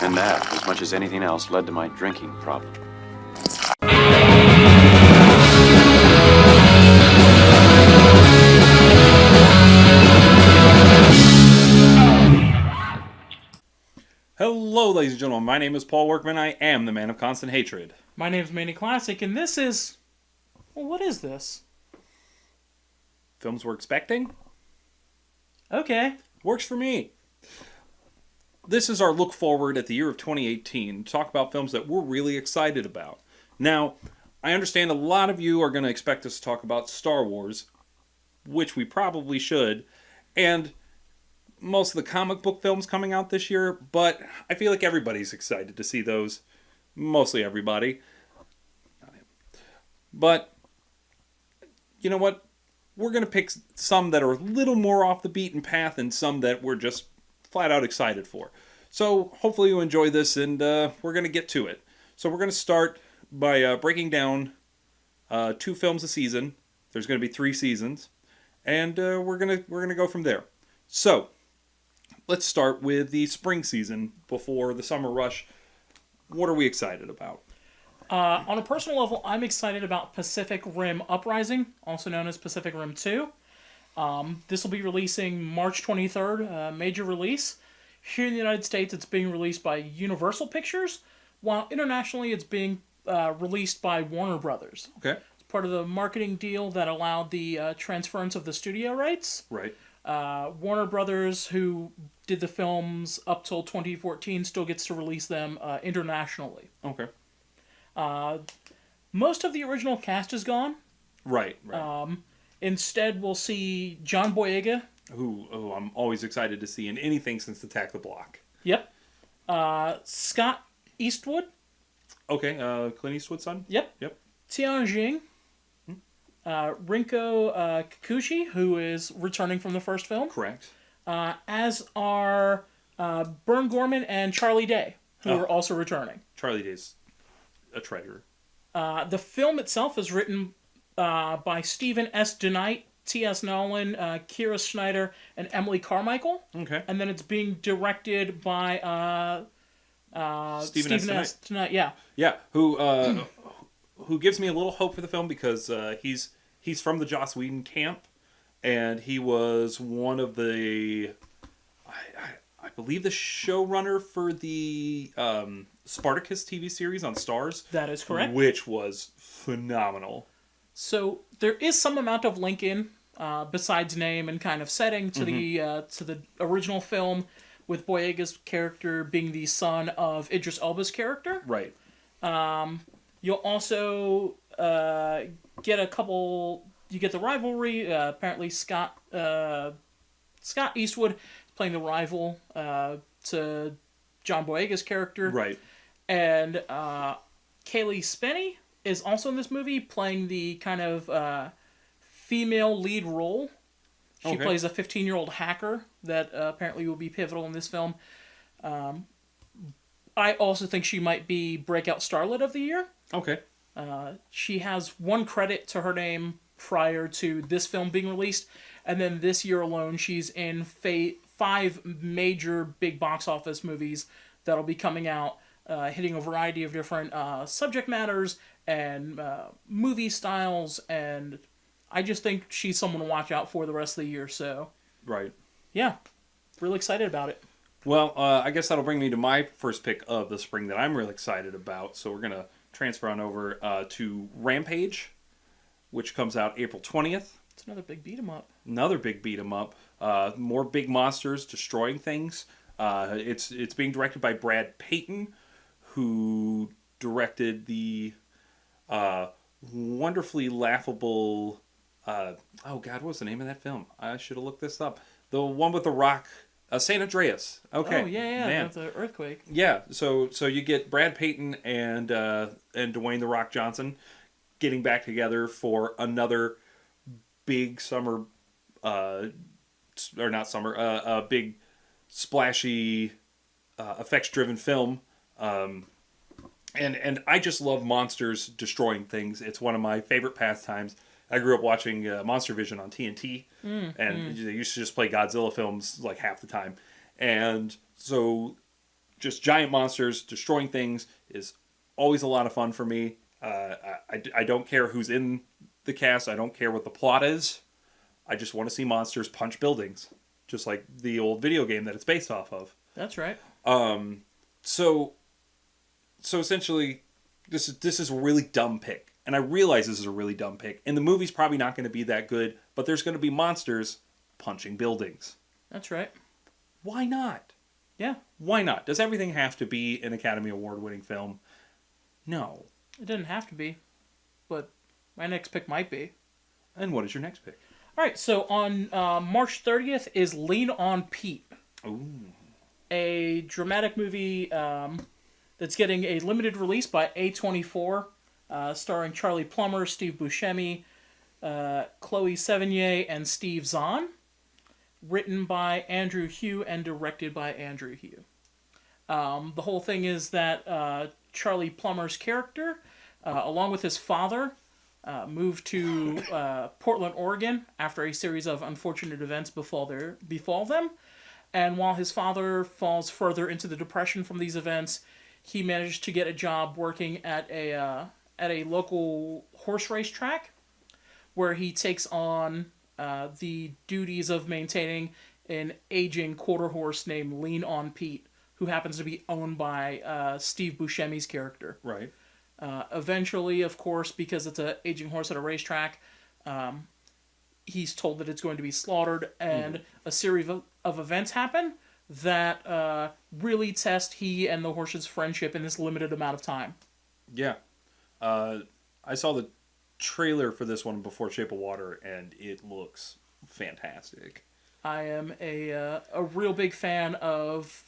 And that, as much as anything else, led to my drinking problem. Hello, ladies and gentlemen. My name is Paul Workman. I am the man of constant hatred. My name is Manny Classic, and this is... Well, what is this? Films we're expecting? Okay. Works for me. This is our look forward at the year of 2018 to talk about films that we're really excited about. Now, I understand a lot of you are going to expect us to talk about Star Wars, which we probably should, and most of the comic book films coming out this year, but I feel like everybody's excited to see those. Mostly everybody. But, you know what? We're going to pick some that are a little more off the beaten path and some that we're just flat out excited for. So hopefully you enjoy this, and we're going to get to it. So we're going to start by breaking down 2 films a season. There's going to be 3 seasons, and we're going to go from there. So let's start with the spring season before the summer rush. What are we excited about? On a personal level, I'm excited about Pacific Rim Uprising, also known as Pacific Rim 2. This will be releasing March 23rd, major release. Here in the United States, it's being released by Universal Pictures, while internationally it's being released by Warner Brothers. Okay. It's part of the marketing deal that allowed the transference of the studio rights. Right. Warner Brothers, who did the films up till 2014, still gets to release them internationally. Okay. Most of the original cast is gone. Right. Instead, we'll see John Boyega. Who I'm always excited to see in anything since Attack the Block. Yep. Scott Eastwood. Okay, Clint Eastwood's son? Yep. Tian Jing. Rinko Kikuchi, who is returning from the first film. Correct. As are Bern Gorman and Charlie Day, who are also returning. Charlie Day's a traitor. The film itself is written by Stephen S. DeKnight, T.S. Nolan, Kira Schneider, and Emily Carmichael. Okay. And then it's being directed by Stephen S. DeKnight. Yeah. Yeah, who gives me a little hope for the film because he's from the Joss Whedon camp, and he was one of the, I believe, the showrunner for the Spartacus TV series on Starz. That is correct. Which was phenomenal. So there is some amount of link in, besides name and kind of setting, to the original film, with Boyega's character being the son of Idris Elba's character. Right. You'll also get a couple. You get the rivalry. Apparently, Scott Eastwood playing the rival to John Boyega's character. Right. And Kaylee Spinney is also in this movie, playing the kind of female lead role. She plays a 15-year-old hacker that apparently will be pivotal in this film. I also think she might be Breakout Starlet of the Year. Okay. She has 1 credit to her name prior to this film being released, and then this year alone, she's in 5 major big box office movies that'll be coming out, hitting a variety of different subject matters and movie styles, and I just think she's someone to watch out for the rest of the year. So, Right. Yeah, really excited about it. Well, I guess that'll bring me to my first pick of the spring that I'm really excited about. So we're going to transfer on over to Rampage, which comes out April 20th. It's another big beat 'em up. Another big beat 'em up. More big monsters destroying things. It's being directed by Brad Payton, who directed the wonderfully laughable... oh, God, what was the name of that film? I should have looked this up. The one with The Rock... San Andreas. Okay. Oh, yeah, Man. the earthquake. Yeah, so you get Brad Payton and Dwayne The Rock Johnson getting back together for another big summer, or not summer, a big splashy, effects-driven film. And I just love monsters destroying things. It's one of my favorite pastimes. I grew up watching Monster Vision on TNT, and they used to just play Godzilla films like half the time. And so just giant monsters destroying things is always a lot of fun for me. I don't care who's in the cast. I don't care what the plot is. I just want to see monsters punch buildings, just like the old video game that it's based off of. That's right. So essentially, this is a really dumb pick, and I realize this is a really dumb pick. And the movie's probably not going to be that good, but there's going to be monsters punching buildings. That's right. Why not? Yeah. Why not? Does everything have to be an Academy Award-winning film? No. It didn't have to be, but my next pick might be. And what is your next pick? All right, so on March 30th is Lean on Pete. Ooh. A dramatic movie that's getting a limited release by A24, starring Charlie Plummer, Steve Buscemi, Chloe Sevigny, and Steve Zahn. Written by Andrew Hugh and directed by Andrew Hugh. The whole thing is that Charlie Plummer's character, along with his father, moved to Portland, Oregon after a series of unfortunate events befall them. And while his father falls further into the depression from these events, he managed to get a job working at a local horse race track, where he takes on the duties of maintaining an aging quarter horse named Lean on Pete, who happens to be owned by Steve Buscemi's character. Right. Eventually, of course, because it's an aging horse at a racetrack, he's told that it's going to be slaughtered, and a series of events happen that really test he and the horse's friendship in this limited amount of time. Yeah. I saw the trailer for this one before Shape of Water, and it looks fantastic. I am a real big fan of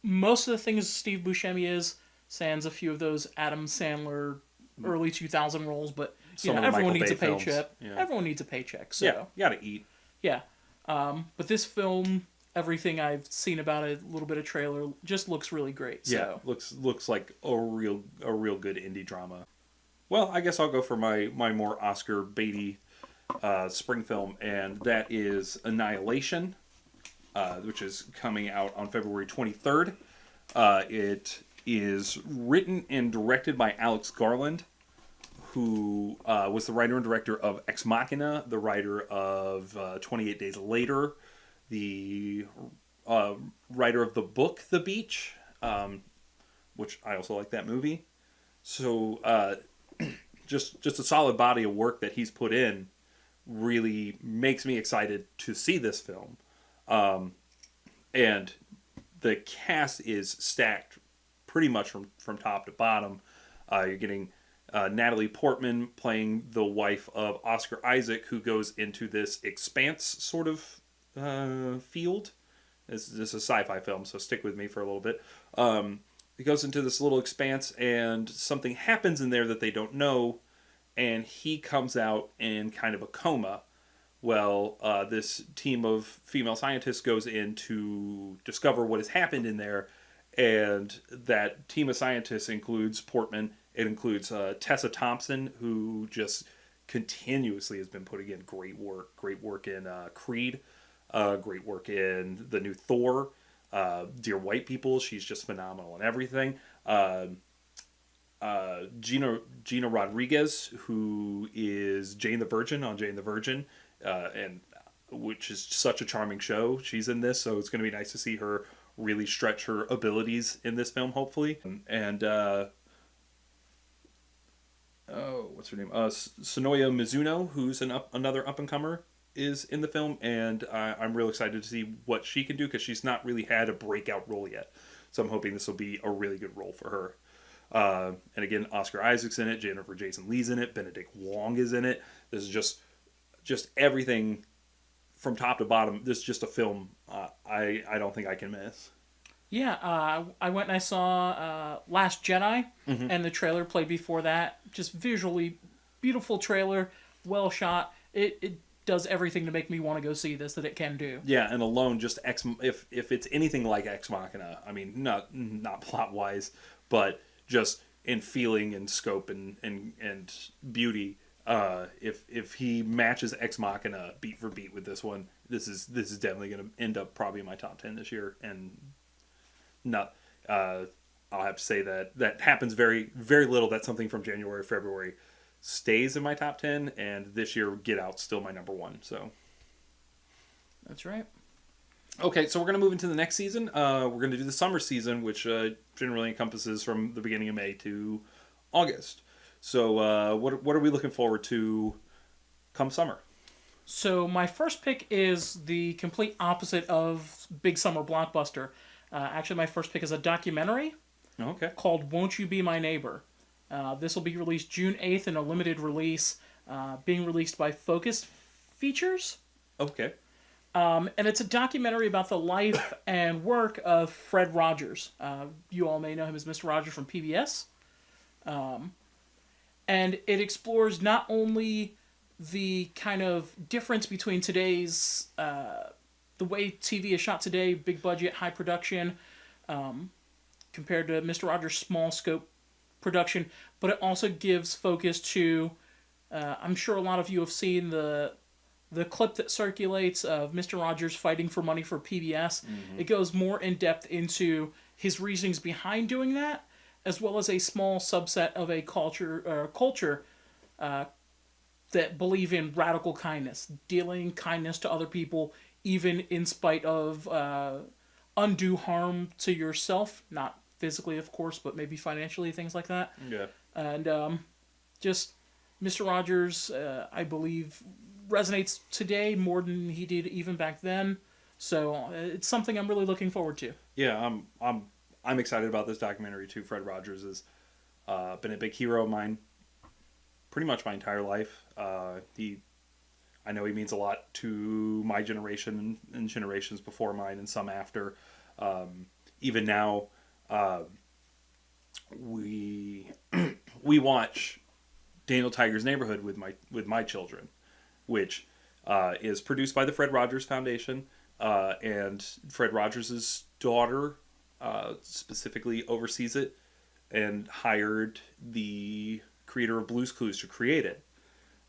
most of the things Steve Buscemi is, sans a few of those Adam Sandler early 2000 roles, but everyone needs a paycheck. Yeah. Everyone needs a paycheck. So. Yeah, you gotta eat. Yeah. But this film, everything I've seen about it, a little bit of trailer, just looks really great. So. Yeah, looks like a real good indie drama. Well, I guess I'll go for my more Oscar baity spring film, and that is Annihilation, which is coming out on February 23rd. It is written and directed by Alex Garland, who was the writer and director of Ex Machina, the writer of 28 Days Later, the writer of the book The Beach, which I also like that movie. So just a solid body of work that he's put in really makes me excited to see this film. And the cast is stacked pretty much from top to bottom. You're getting Natalie Portman playing the wife of Oscar Isaac, who goes into this Expanse sort of field. This is a sci-fi film, so stick with me for a little bit. He goes into this little expanse, and something happens in there that they don't know, and he comes out in kind of a coma. Well, this team of female scientists goes in to discover what has happened in there, and that team of scientists includes Portman. It includes Tessa Thompson, who just continuously has been putting in great work in Creed, great work in the new Thor, Dear White People. She's just phenomenal in everything. Gina Rodriguez, who is Jane the Virgin on Jane the Virgin, and which is such a charming show. She's in this, so it's going to be nice to see her really stretch her abilities in this film, hopefully. And what's her name? Sonoya Mizuno, who's another up-and-comer, is in the film, and I'm real excited to see what she can do, because she's not really had a breakout role yet. So I'm hoping this will be a really good role for her. And again, Oscar Isaac's in it, Jennifer Jason Leigh's in it, Benedict Wong is in it. This is just everything from top to bottom. This is just a film I don't think I can miss. Yeah, I went and I saw Last Jedi, and the trailer played before that. Just visually beautiful trailer, well shot. It does everything to make me want to go see this that it can do. Yeah, and alone, just if it's anything like Ex Machina, I mean, not plot wise, but just in feeling and scope and beauty. If he matches Ex Machina beat for beat with this one, this is definitely going to end up probably in my top 10 this year, and I'll have to say that happens very, very little. That's something from January, February stays in my top 10, and this year Get Out's still my number one. So That's right. okay, so we're going to move into the next season. We're going to do the summer season, which generally encompasses from the beginning of May to August. So what are we looking forward to come summer? So my first pick is the complete opposite of big summer blockbuster. Actually, my first pick is a documentary Okay. called "Won't You Be My Neighbor." This will be released June 8th in a limited release, being released by Focus Features. Okay. And it's a documentary about the life and work of Fred Rogers. You all may know him as Mr. Rogers from PBS. And it explores not only the kind of difference between today's, the way TV is shot today, big budget, high production, compared to Mr. Rogers' small scope production, but it also gives focus to, I'm sure a lot of you have seen the clip that circulates of Mr. Rogers fighting for money for PBS. Mm-hmm. It goes more in depth into his reasonings behind doing that, as well as a small subset of a culture that believe in radical kindness, dealing kindness to other people, even in spite of undue harm to yourself, not physically, of course, but maybe financially, things like that. Yeah. And just Mr. Rogers, I believe, resonates today more than he did even back then. So it's something I'm really looking forward to. Yeah, I'm excited about this documentary too. Fred Rogers has been a big hero of mine pretty much my entire life. I know he means a lot to my generation and generations before mine and some after. Even now, we watch Daniel Tiger's Neighborhood with my children, which is produced by the Fred Rogers Foundation, and Fred Rogers' daughter specifically oversees it and hired the creator of Blue's Clues to create it.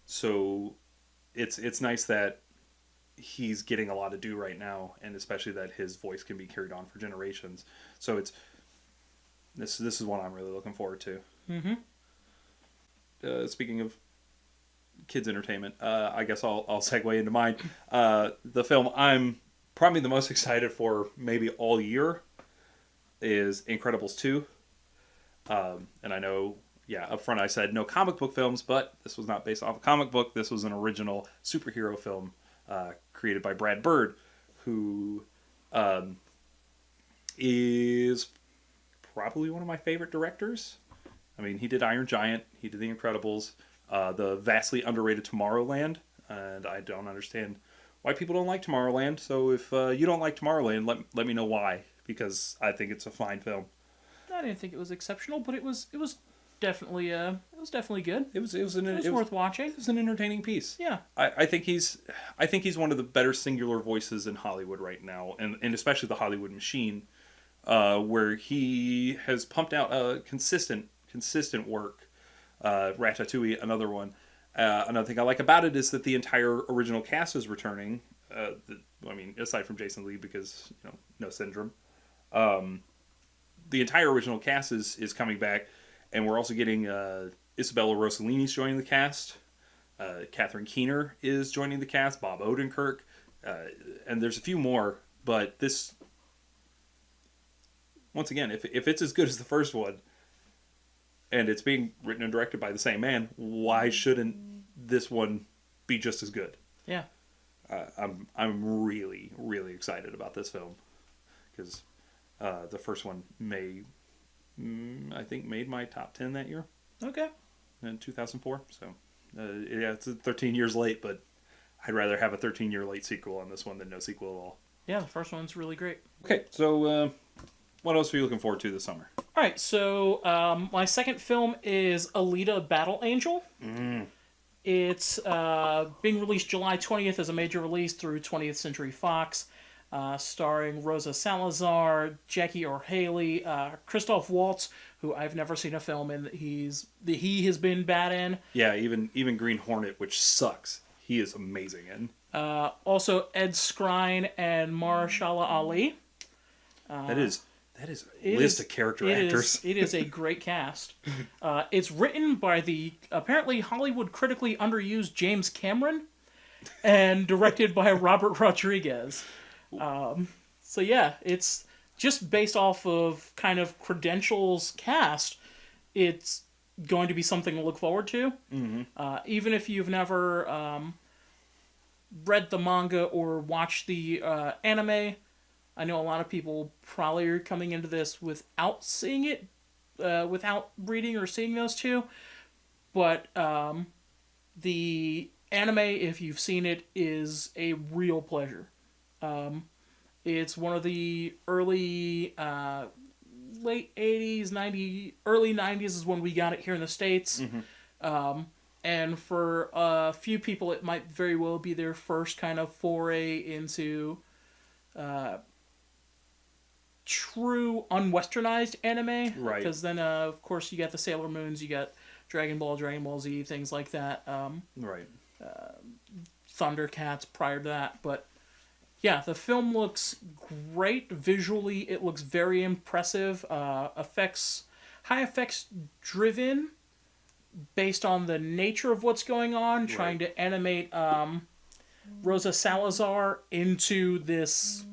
So it's nice that he's getting a lot to do right now, and especially that his voice can be carried on for generations. So this is one I'm really looking forward to. Mm-hmm. Speaking of kids entertainment, I guess I'll segue into mine. The film I'm probably the most excited for maybe all year is Incredibles 2. And I know, up front I said no comic book films, but this was not based off a comic book. This was an original superhero film created by Brad Bird, who is probably one of my favorite directors. I mean, he did Iron Giant, he did The Incredibles, the vastly underrated Tomorrowland, and I don't understand why people don't like Tomorrowland. So if you don't like Tomorrowland, let me know why, because I think it's a fine film. I didn't think it was exceptional, but it was definitely good. It was worth watching. It was an entertaining piece. Yeah. I think he's one of the better singular voices in Hollywood right now, and especially the Hollywood machine, where he has pumped out consistent work. Ratatouille, another one. Another thing I like about it is that the entire original cast is returning. Aside from Jason Lee, because no syndrome. The entire original cast is coming back, and we're also getting Isabella Rossellini's joining the cast. Catherine Keener is joining the cast. Bob Odenkirk, and there's a few more. But this, once again, if it's as good as the first one, and it's being written and directed by the same man, why shouldn't this one be just as good? Yeah. I'm really, really excited about this film, because the first one made my top 10 that year. Okay. In 2004. So, it's 13 years late, but I'd rather have a 13-year late sequel on this one than no sequel at all. Yeah, the first one's really great. Okay, so what else are you looking forward to this summer? All right, so my second film is Aleta: Battle Angel. It's being released July 20th as a major release through 20th Century Fox, starring Rosa Salazar, Jackie O'Haley, Christoph Waltz, who I've never seen a film in that he has been bad in. Yeah, even Green Hornet, which sucks. He is amazing in. Also Ed Skrein and Mahershala Ali. That is That is a list of character actors. It is a great cast. It's written by the apparently Hollywood critically underused James Cameron and directed by Robert Rodriguez. So yeah, it's just based off of kind of credentials cast. It's going to be something to look forward to. Mm-hmm. Even if you've never read the manga or watched the anime, I know a lot of people probably are coming into this without seeing it, without reading or seeing those two. But the anime, if you've seen it, is a real pleasure. It's one of the early, late 80s, early 90s is when we got it here in the States. Mm-hmm. And for a few people, it might very well be their first kind of foray into true unwesternized anime. Right. Because then, of course, you got the Sailor Moons, you got Dragon Ball, Dragon Ball Z, things like that. Right. Thundercats prior to that. But yeah, the film looks great. Visually, it looks very impressive. High effects driven, based on the nature of what's going on, trying to animate Rosa Salazar into this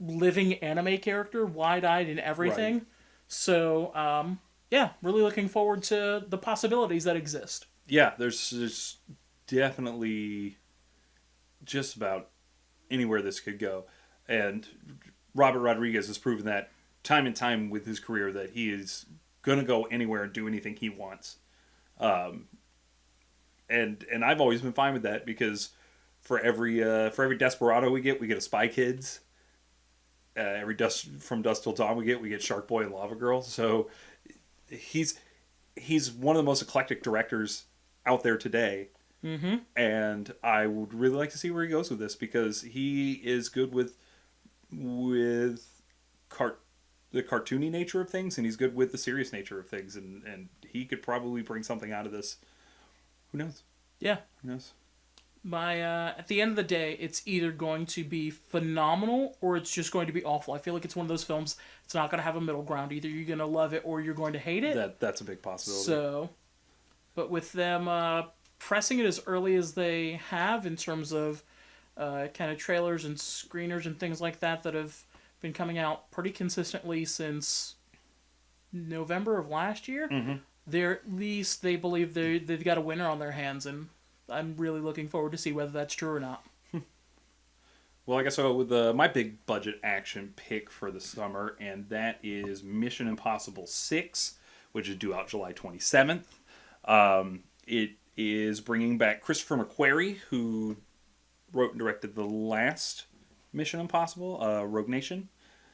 living anime character, wide-eyed and everything. Right. So, yeah, really looking forward to the possibilities that exist. Yeah, there's definitely just about anywhere this could go. And Robert Rodriguez has proven that time and time with his career that he is going to go anywhere and do anything he wants. And I've always been fine with that, because for every Desperado we get a Spy Kids. Every From Dusk Till Dawn we get Shark Boy and Lava Girl. So he's one of the most eclectic directors out there today. Mm-hmm. And I would really like to see where he goes with this, because he is good with the cartoony nature of things, and he's good with the serious nature of things, and he could probably bring something out of this. Who knows? Yeah. Who knows? At the end of the day, it's either going to be phenomenal or it's just going to be awful. I feel like it's one of those films, it's not going to have a middle ground. Either you're going to love it or you're going to hate it. That's a big possibility. So, but with them pressing it as early as they have in terms of kind of trailers and screeners and things like that have been coming out pretty consistently since November of last year, mm-hmm. They believe they've got a winner on their hands, and I'm really looking forward to see whether that's true or not. Well, I guess I'll go with my big budget action pick for the summer, and that is Mission Impossible 6, which is due out July 27th. It is bringing back Christopher McQuarrie, who wrote and directed the last Mission Impossible, Rogue Nation,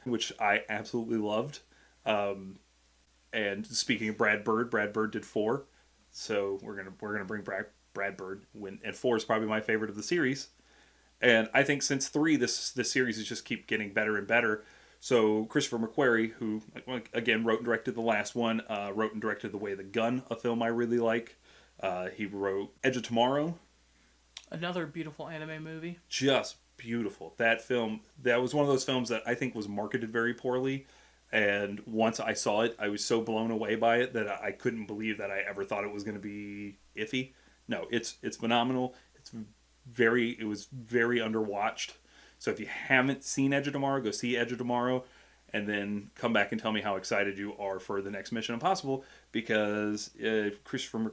which I absolutely loved. And speaking of Brad Bird did 4, so we're gonna bring back Brad Bird, and 4 is probably my favorite of the series. And I think since 3, this series is just keep getting better and better. So Christopher McQuarrie, who again wrote and directed the last one, wrote and directed The Way of the Gun, a film I really like. He wrote Edge of Tomorrow, another beautiful anime movie. Just beautiful. That film, that was one of those films that I think was marketed very poorly. And once I saw it, I was so blown away by it that I couldn't believe that I ever thought it was going to be iffy. No, it's phenomenal. It was very underwatched. So if you haven't seen Edge of Tomorrow, go see Edge of Tomorrow, and then come back and tell me how excited you are for the next Mission Impossible, because Christopher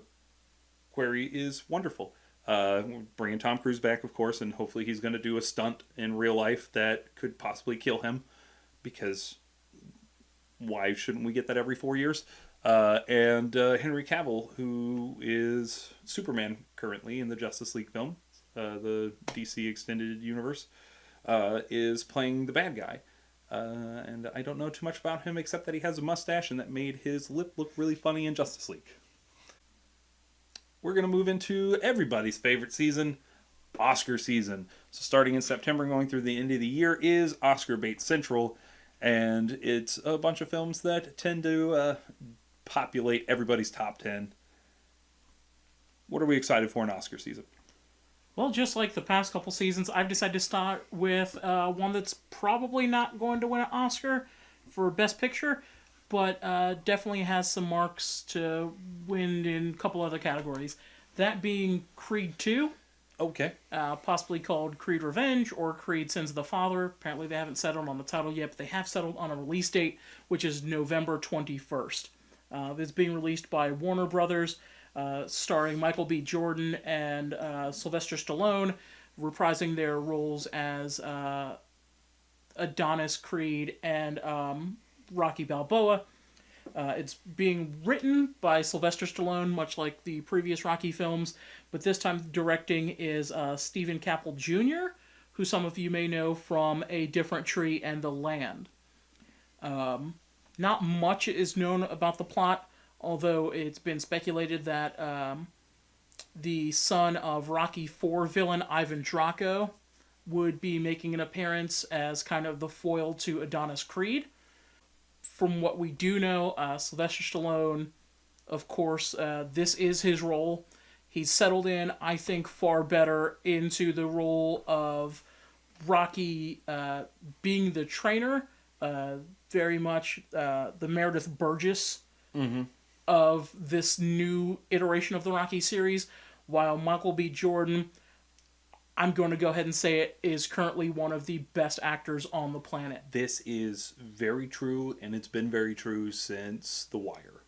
McQuarrie is wonderful. Bringing Tom Cruise back, of course, and hopefully he's going to do a stunt in real life that could possibly kill him, because why shouldn't we get that every 4 years? And Henry Cavill, who is Superman currently in the Justice League film, the DC Extended Universe, is playing the bad guy. And I don't know too much about him except that he has a mustache and that made his lip look really funny in Justice League. We're going to move into everybody's favorite season, Oscar season. So starting in September and going through the end of the year is Oscar Bait Central. And it's a bunch of films that tend to populate everybody's top 10. What are we excited for in Oscar season? Well, just like the past couple seasons, I've decided to start with one that's probably not going to win an Oscar for Best Picture, but definitely has some marks to win in a couple other categories. That being Creed 2, Okay. possibly called Creed Revenge or Creed Sins of the Father. Apparently they haven't settled on the title yet, but they have settled on a release date, which is November 21st. It's being released by Warner Brothers, starring Michael B. Jordan and Sylvester Stallone, reprising their roles as Adonis Creed and Rocky Balboa. It's being written by Sylvester Stallone, much like the previous Rocky films, but this time directing is Stephen Caple Jr., who some of you may know from A Different Tree and The Land. Not much is known about the plot, although it's been speculated that the son of Rocky IV villain Ivan Draco would be making an appearance as kind of the foil to Adonis Creed. From what we do know, Sylvester Stallone, of course, this is his role. He's settled in, I think, far better into the role of Rocky being the trainer, very much the Meredith Burgess of this new iteration of the Rocky series, while Michael B. Jordan, I'm going to go ahead and say it, is currently one of the best actors on the planet. This is very true, and it's been very true since The Wire.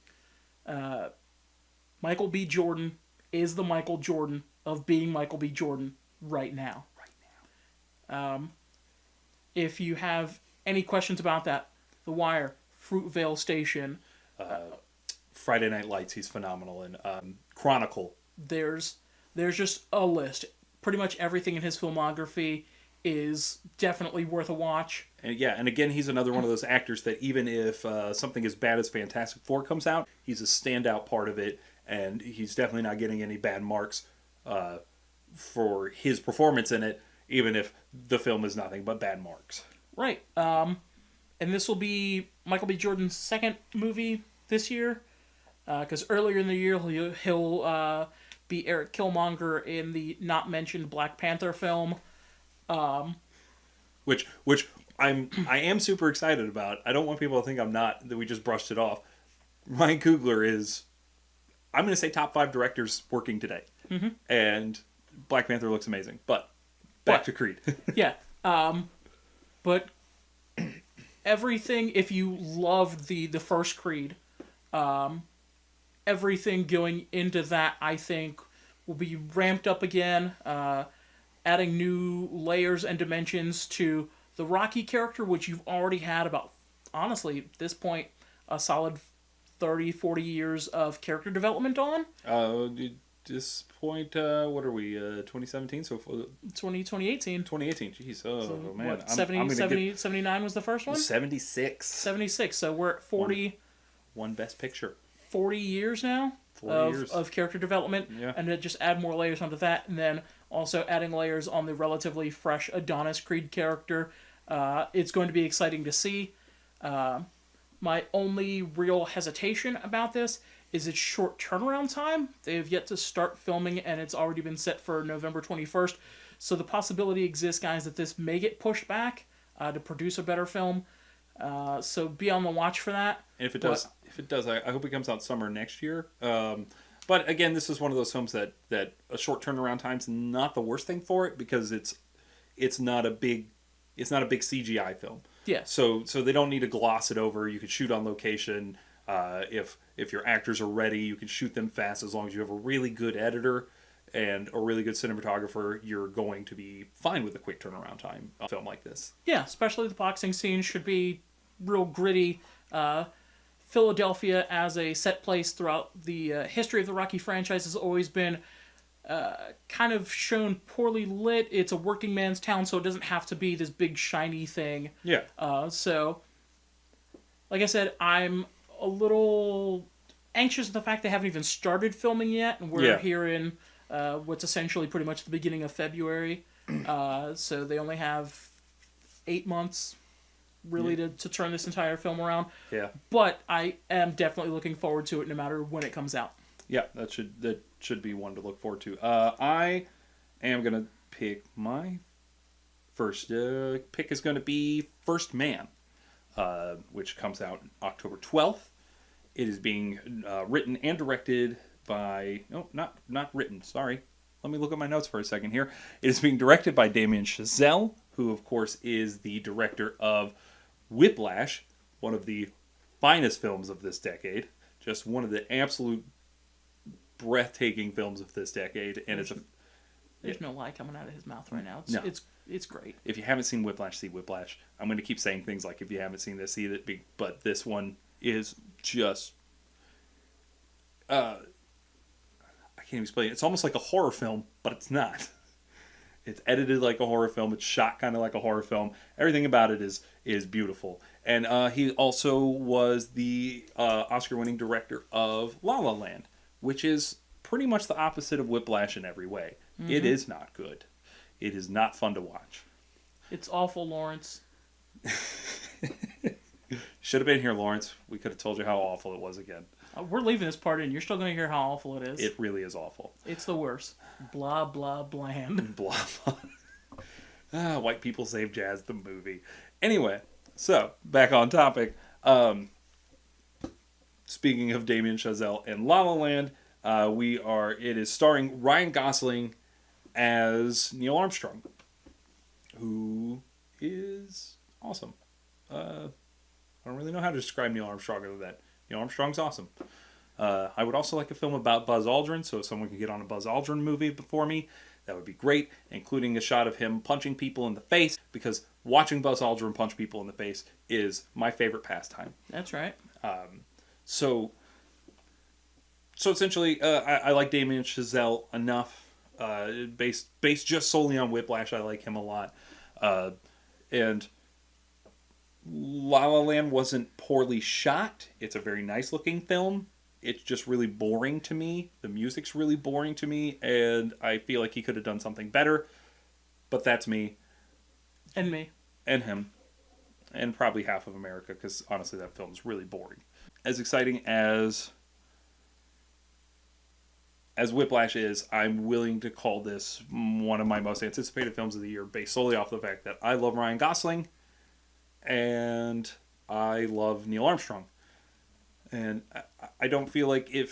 Michael B. Jordan is the Michael Jordan of being Michael B. Jordan right now. If you have any questions about that, The Wire, Fruitvale Station, Friday Night Lights, he's phenomenal. And Chronicle. there's just a list. Pretty much everything in his filmography is definitely worth a watch. And yeah, and again, he's another one of those actors that even if something as bad as Fantastic Four comes out, he's a standout part of it, and he's definitely not getting any bad marks for his performance in it, even if the film is nothing but bad marks. Right. And this will be Michael B. Jordan's second movie this year, because earlier in the year he'll be Eric Killmonger in the not-mentioned Black Panther film. Which I am super excited about. I don't want people to think I'm not, that we just brushed it off. Ryan Coogler is, I'm going to say, top 5 directors working today. Mm-hmm. And Black Panther looks amazing. But back to Creed. Yeah. But everything, if you loved the first Creed, everything going into that, I think, will be ramped up again, adding new layers and dimensions to the Rocky character, which you've already had about, honestly, at this point, a solid 30, 40 years of character development on. At this point, what are we, 2017? So 2018. 2018, jeez, So, man. what, 79 was the first one? 76. 76, so we're at 40... One Best Picture. 40 years now 40 years. of character development, Yeah. and to just add more layers onto that, and then also adding layers on the relatively fresh Adonis Creed character. It's going to be exciting to see. My only real hesitation about this is its short turnaround time. They have yet to start filming, and it's already been set for November 21st. So the possibility exists, guys, that this may get pushed back to produce a better film. So be on the watch for that. And if it does, I hope it comes out summer next year. But again, this is one of those films that a short turnaround time's not the worst thing for it, because it's not a big CGI film. Yeah. So they don't need to gloss it over. You can shoot on location. If your actors are ready, you can shoot them fast as long as you have a really good editor and a really good cinematographer. You're going to be fine with a quick turnaround time on a film like this. Yeah, especially the boxing scene should be real gritty. Philadelphia as a set place throughout the history of the Rocky franchise has always been kind of shown poorly lit. It's a working man's town, so it doesn't have to be this big shiny thing. Yeah. So, like I said, I'm a little anxious at the fact they haven't even started filming yet, and we're here in what's essentially pretty much the beginning of February. So they only have 8 months really to turn this entire film around. Yeah. But I am definitely looking forward to it no matter when it comes out. Yeah, that should be one to look forward to. I am going to pick my first pick is going to be First Man. which comes out October 12th. It is being written and directed by... Oh, not written, sorry. Let me look at my notes for a second here. It is being directed by Damien Chazelle, who, of course, is the director of Whiplash, one of the finest films of this decade. Just one of the absolute breathtaking films of this decade. And There's no lie coming out of his mouth right now. It's great. If you haven't seen Whiplash, see Whiplash. I'm going to keep saying things like, if you haven't seen this, see it. But this one is just... I can't even explain it. It's almost like a horror film, but it's not. It's edited like a horror film. It's shot kind of like a horror film. Everything about it is beautiful. And he also was the Oscar-winning director of La La Land, which is pretty much the opposite of Whiplash in every way. Mm-hmm. It is not good. It is not fun to watch. It's awful, Lawrence. Should have been here, Lawrence. We could have told you how awful it was again. We're leaving this part in. You're still going to hear how awful it is. It really is awful. It's the worst. Blah, blah, bland. Blah, blah. White People Save Jazz, the movie. Anyway, so, back on topic. Speaking of Damien Chazelle and La La Land, it is starring Ryan Gosling as Neil Armstrong, who is awesome. I don't really know how to describe Neil Armstrong other than that. Neil Armstrong's awesome. I would also like a film about Buzz Aldrin, so if someone could get on a Buzz Aldrin movie before me, that would be great, including a shot of him punching people in the face, because watching Buzz Aldrin punch people in the face is my favorite pastime. That's right. So essentially, I like Damien Chazelle enough. Based just solely on Whiplash, I like him a lot. And La La Land wasn't poorly shot. It's a very nice looking film. It's just really boring to me. The music's really boring to me, and I feel like he could have done something better. But that's me. And me. And him. And probably half of America, because honestly that film's really boring. As exciting as Whiplash is, I'm willing to call this one of my most anticipated films of the year, based solely off the fact that I love Ryan Gosling and I love Neil Armstrong. And I don't feel like you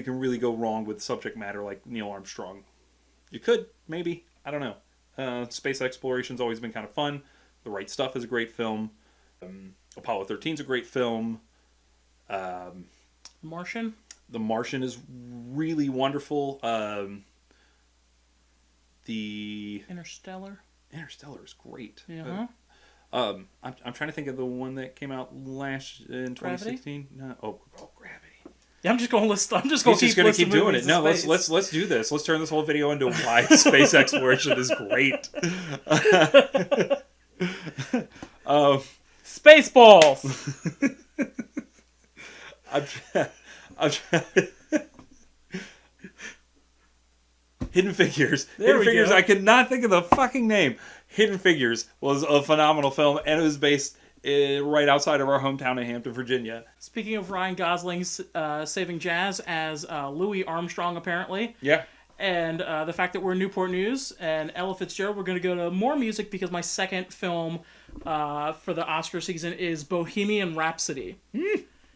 can really go wrong with subject matter like Neil Armstrong. You could, maybe. I don't know. Space exploration's always been kind of fun. The Right Stuff is a great film. Apollo 13's a great film. Martian? The Martian is really wonderful. Interstellar is great. Yeah. I'm trying to think of the one that came out in 2016. No, Gravity. Yeah, I'm just going to keep doing it. No, let's do this. Let's turn this whole video into why space exploration is great. Spaceballs. I'm Hidden Figures. Hidden Figures. I could not think of the fucking name. Hidden Figures was a phenomenal film, and it was based right outside of our hometown of Hampton, Virginia. Speaking of Ryan Gosling's saving jazz as Louis Armstrong, apparently. Yeah. And the fact that we're in Newport News and Ella Fitzgerald, we're going to go to more music because my second film for the Oscar season is Bohemian Rhapsody.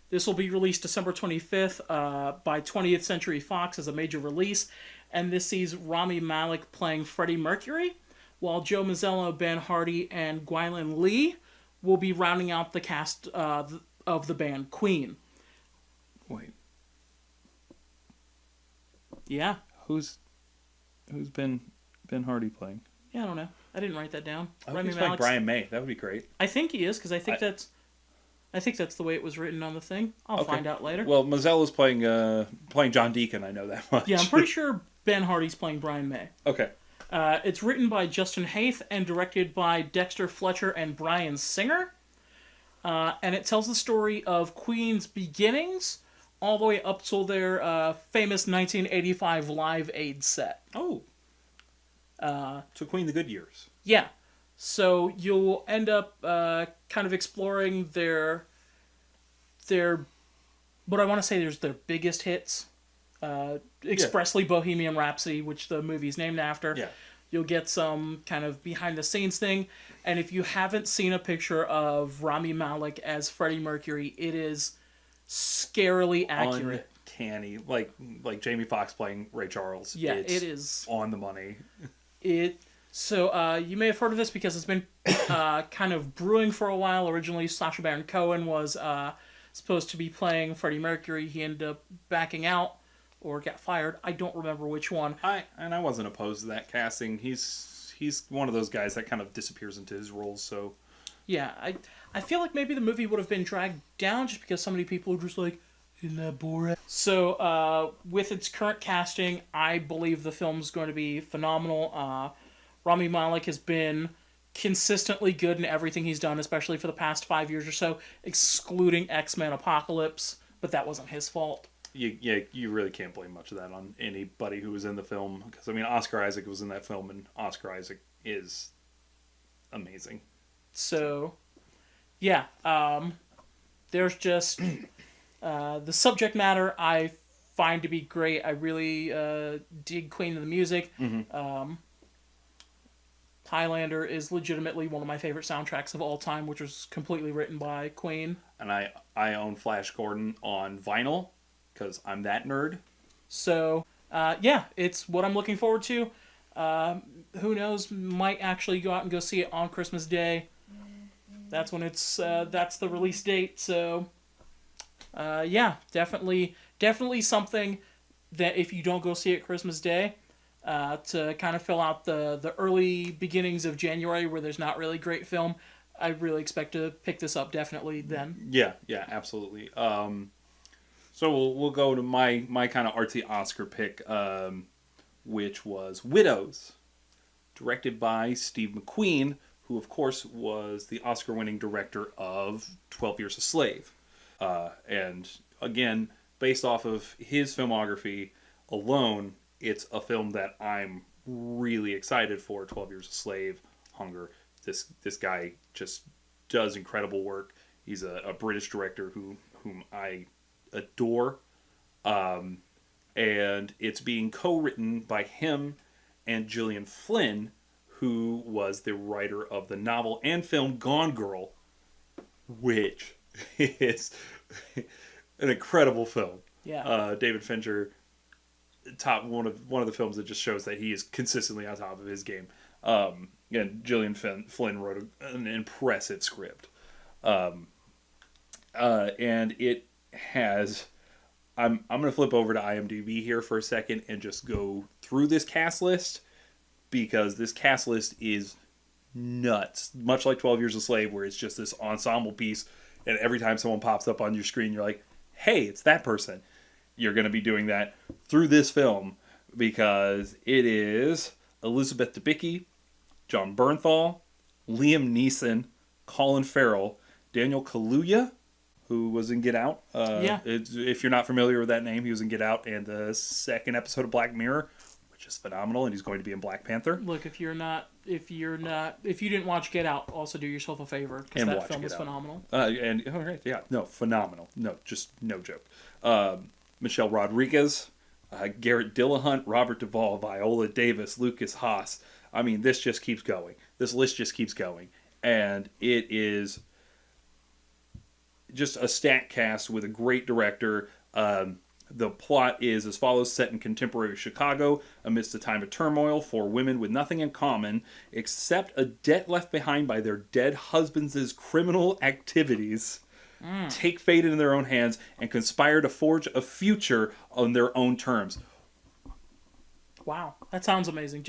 This will be released December 25th by 20th Century Fox as a major release. And this sees Rami Malek playing Freddie Mercury, while Joe Mazzello, Ben Hardy, and Gwyneth Lee will be rounding out the cast of the band Queen. Wait. Yeah. Who's Ben Hardy playing? Yeah, I don't know. I didn't write that down. I think he's playing Brian May. That would be great. I think he is, because I think that's the way it was written on the thing. I'll find out later. Well, Mazzello's playing John Deacon. I know that much. Yeah, I'm pretty sure Ben Hardy's playing Brian May. Okay. It's written by Justin Haith and directed by Dexter Fletcher and Bryan Singer. And it tells the story of Queen's beginnings all the way up to their famous 1985 Live Aid set. Oh. So Queen the Good Years. Yeah. So you'll end up kind of exploring their what I want to say there's their biggest hits. Expressly Bohemian Rhapsody, which the movie's named after. Yeah. You'll get some kind of behind the scenes thing. And if you haven't seen a picture of Rami Malek as Freddie Mercury, it is scarily accurate. Uncanny, like Jamie Foxx playing Ray Charles. Yeah, it is on the money. So you may have heard of this because it's been kind of brewing for a while. Originally, Sacha Baron Cohen was supposed to be playing Freddie Mercury. He ended up backing out or got fired. I don't remember which one. I wasn't opposed to that casting. He's one of those guys that kind of disappears into his roles. So yeah, I feel like maybe the movie would have been dragged down just because so many people are just like, isn't that boring? So with its current casting, I believe the film's going to be phenomenal. Rami Malek has been consistently good in everything he's done, especially for the past 5 years or so, excluding X-Men Apocalypse, but that wasn't his fault. You really can't blame much of that on anybody who was in the film. Because, I mean, Oscar Isaac was in that film, and Oscar Isaac is amazing. So, yeah, there's just... the subject matter I find to be great. I really dig Queen and the music. Mm-hmm. Highlander is legitimately one of my favorite soundtracks of all time, which was completely written by Queen. And I own Flash Gordon on vinyl, because I'm that nerd. So, yeah, it's what I'm looking forward to. Who knows, might actually go out and go see it on Christmas Day. That's when that's the release date, so... yeah, definitely something that if you don't go see it Christmas Day, to kind of fill out the early beginnings of January where there's not really great film, I really expect to pick this up definitely then. Yeah, absolutely. So we'll go to my kind of artsy Oscar pick, which was Widows, directed by Steve McQueen, who of course was the Oscar-winning director of 12 Years a Slave. And again, based off of his filmography alone, it's a film that I'm really excited for. 12 Years a Slave, Hunger. This guy just does incredible work. He's a British director whom I adore. And it's being co-written by him and Gillian Flynn, who was the writer of the novel and film Gone Girl, which is an incredible film. Yeah. David Fincher, one of the films that just shows that he is consistently on top of his game. And Gillian Flynn wrote an impressive script. And it has... I'm going to flip over to IMDb here for a second and just go through this cast list, because this cast list is nuts. Much like 12 Years a Slave, where it's just this ensemble piece, and every time someone pops up on your screen, you're like, hey, it's that person. You're going to be doing that through this film, because it is Elizabeth Debicki, John Bernthal, Liam Neeson, Colin Farrell, Daniel Kaluuya, who was in Get Out. If you're not familiar with that name, he was in Get Out and the second episode of Black Mirror, which is phenomenal, and he's going to be in Black Panther. Look, if you didn't watch Get Out, also do yourself a favor, because that film is phenomenal. Phenomenal. No, just no joke. Michelle Rodriguez, Garrett Dillahunt, Robert Duvall, Viola Davis, Lucas Haas. I mean, this just keeps going. This list just keeps going, and it is just a stacked cast with a great director. The plot is as follows: set in contemporary Chicago, amidst a time of turmoil, four women with nothing in common except a debt left behind by their dead husbands' criminal activities take fate in their own hands and conspire to forge a future on their own terms. Wow, that sounds amazing.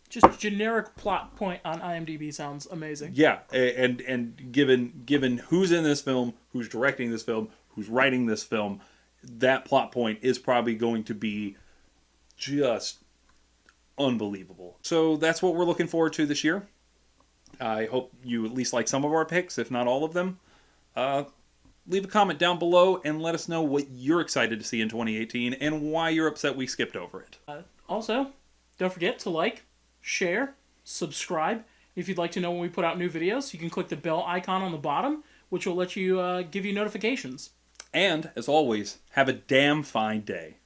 Just generic plot point on IMDb sounds amazing. Yeah, and given who's in this film, who's directing this film, who's writing this film, that plot point is probably going to be just unbelievable. So that's what we're looking forward to this year. I hope you at least like some of our picks, if not all of them. Leave a comment down below and let us know what you're excited to see in 2018 and why you're upset we skipped over it. Also, don't forget to like, share, subscribe. If you'd like to know when we put out new videos, you can click the bell icon on the bottom, which will let you give you notifications. And, as always, have a damn fine day.